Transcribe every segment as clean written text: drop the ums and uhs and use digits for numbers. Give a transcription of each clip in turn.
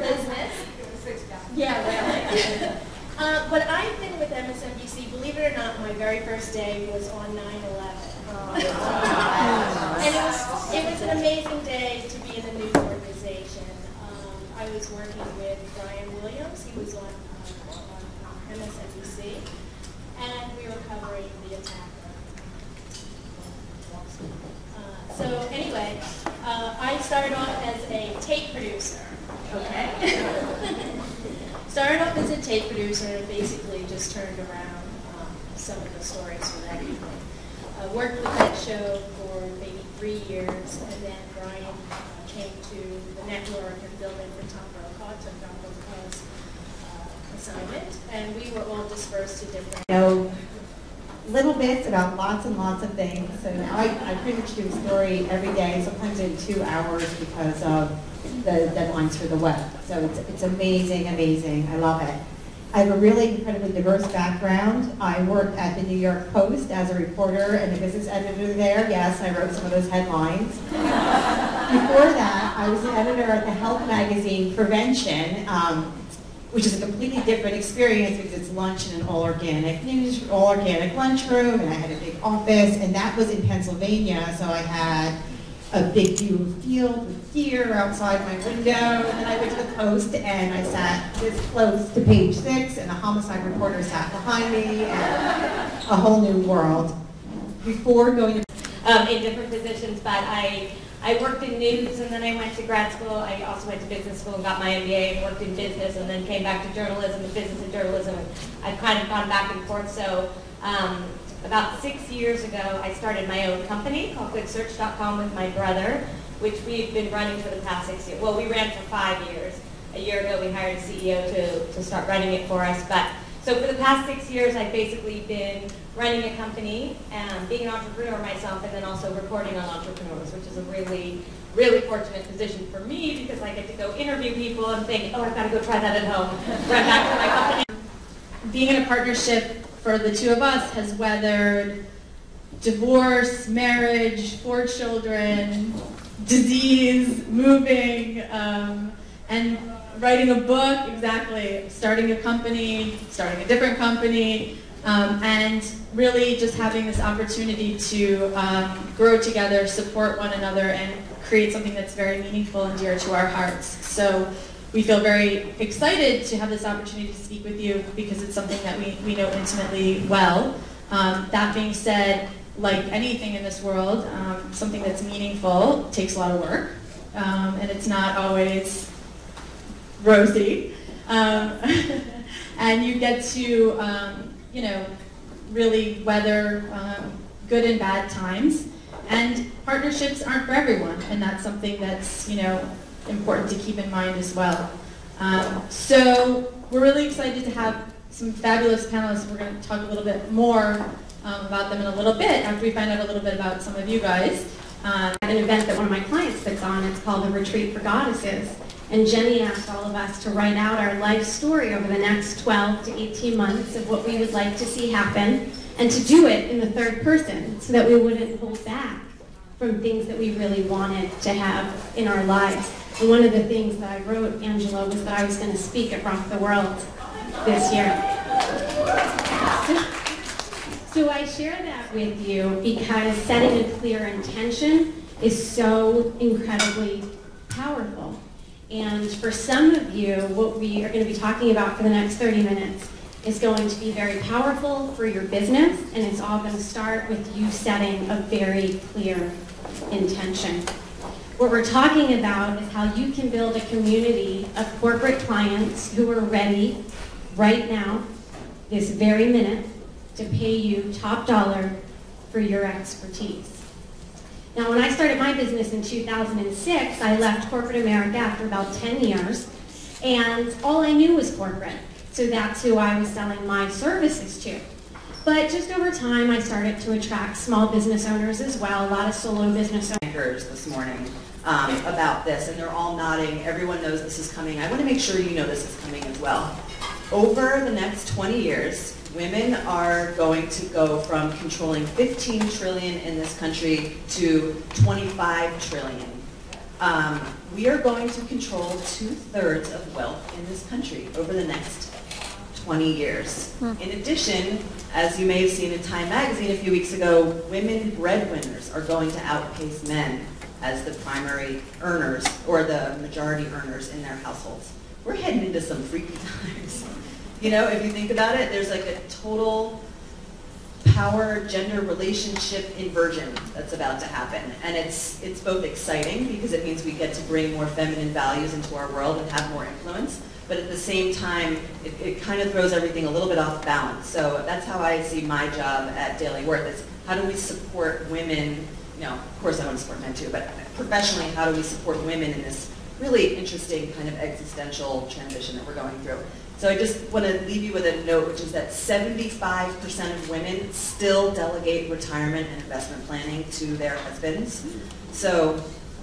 business. Yeah, really. But I've been with MSNBC, believe it or not, my very first day was on 9/11. And it was an amazing day to be in a news organization. I was working with Brian Williams. He was on MSNBC, and we were covering the attack. So anyway, I started off as a tape producer. Okay. Started off as a tape producer and basically just turned around some of the stories for that evening. Worked with that show for maybe 3 years, and then Brian came to the network and filled in for Tom Brokaw, took Tom Brokaw's assignment, and we were all dispersed to different... know little bits about lots and lots of things. So now I pretty much do a story every day, sometimes in 2 hours because of the deadlines for the web. So it's amazing, amazing. I love it. I have a really incredibly diverse background. I worked at the New York Post as a reporter and a business editor there. Yes, I wrote some of those headlines. Before that, I was an editor at the health magazine Prevention, which is a completely different experience because it's lunch in an all organic lunchroom, and I had a big office, and that was in Pennsylvania, so I had a big view of field with deer outside my window. And then I went to the Post, and I sat this close to page 6, and a homicide reporter sat behind me, and a whole new world. Before going to in different positions, but I worked in news, and then I went to grad school. I also went to business school and got my MBA and worked in business, and then came back to journalism and business and journalism. And I've kind of gone back and forth. So about 6 years ago, I started my own company called GoodSearch.com with my brother, which we've been running for the past 6 years. Well, we ran for 5 years. A year ago, we hired a CEO to start running it for us. But so for the past 6 years, I've basically been running a company and being an entrepreneur myself, and then also reporting on entrepreneurs, which is a really, really fortunate position for me because I get to go interview people and think, oh, I've got to go try that at home, run back to my company. Being in a partnership for the two of us has weathered divorce, marriage, 4 children, disease, moving, and writing a book, exactly, starting a company, starting a different company, and really just having this opportunity to grow together, support one another, and create something that's very meaningful and dear to our hearts. So we feel very excited to have this opportunity to speak with you because it's something that we know intimately well. That being said, like anything in this world, something that's meaningful takes a lot of work, and it's not always rosy. And you get to, really weather good and bad times. And partnerships aren't for everyone, and that's something that's, important to keep in mind as well. So we're really excited to have some fabulous panelists. We're going to talk a little bit more about them in a little bit after we find out a little bit about some of you guys. An event that one of my clients puts on, it's called the Retreat for Goddesses. And Jenny asked all of us to write out our life story over the next 12 to 18 months of what we would like to see happen, and to do it in the third person so that we wouldn't hold back from things that we really wanted to have in our lives. And one of the things that I wrote, Angela, was that I was going to speak at Rock the World this year. So I share that with you because setting a clear intention is so incredibly powerful. And for some of you, what we are going to be talking about for the next 30 minutes is going to be very powerful for your business, and it's all going to start with you setting a very clear intention. What we're talking about is how you can build a community of corporate clients who are ready right now, this very minute, to pay you top dollar for your expertise. Now, when I started my business in 2006, I left corporate America after about 10 years, and all I knew was corporate. So that's who I was selling my services to. But just over time, I started to attract small business owners as well, a lot of solo business owners. This morning about this, and they're all nodding. Everyone knows this is coming. I want to make sure you know this is coming as well. Over the next 20 years, women are going to go from controlling 15 trillion in this country to 25 trillion. We are going to control 2/3 of wealth in this country over the next 20 years. In addition, as you may have seen in Time magazine a few weeks ago, women breadwinners are going to outpace men as the primary earners or the majority earners in their households. We're heading into some freaky times. You know, if you think about it, there's like a total power-gender relationship inversion that's about to happen. And it's both exciting because it means we get to bring more feminine values into our world and have more influence, but at the same time, it kind of throws everything a little bit off balance. So that's how I see my job at Daily Worth, is how do we support women, you know, of course I want to support men too, but professionally, how do we support women in this really interesting kind of existential transition that we're going through. So I just want to leave you with a note, which is that 75% of women still delegate retirement and investment planning to their husbands. So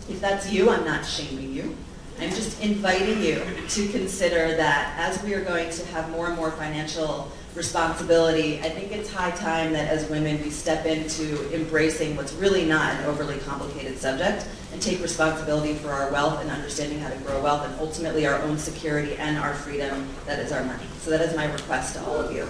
if that's you, I'm not shaming you. I'm just inviting you to consider that as we are going to have more and more financial responsibility, I think it's high time that as women we step into embracing what's really not an overly complicated subject and take responsibility for our wealth and understanding how to grow wealth and ultimately our own security and our freedom that is our money. So that is my request to all of you.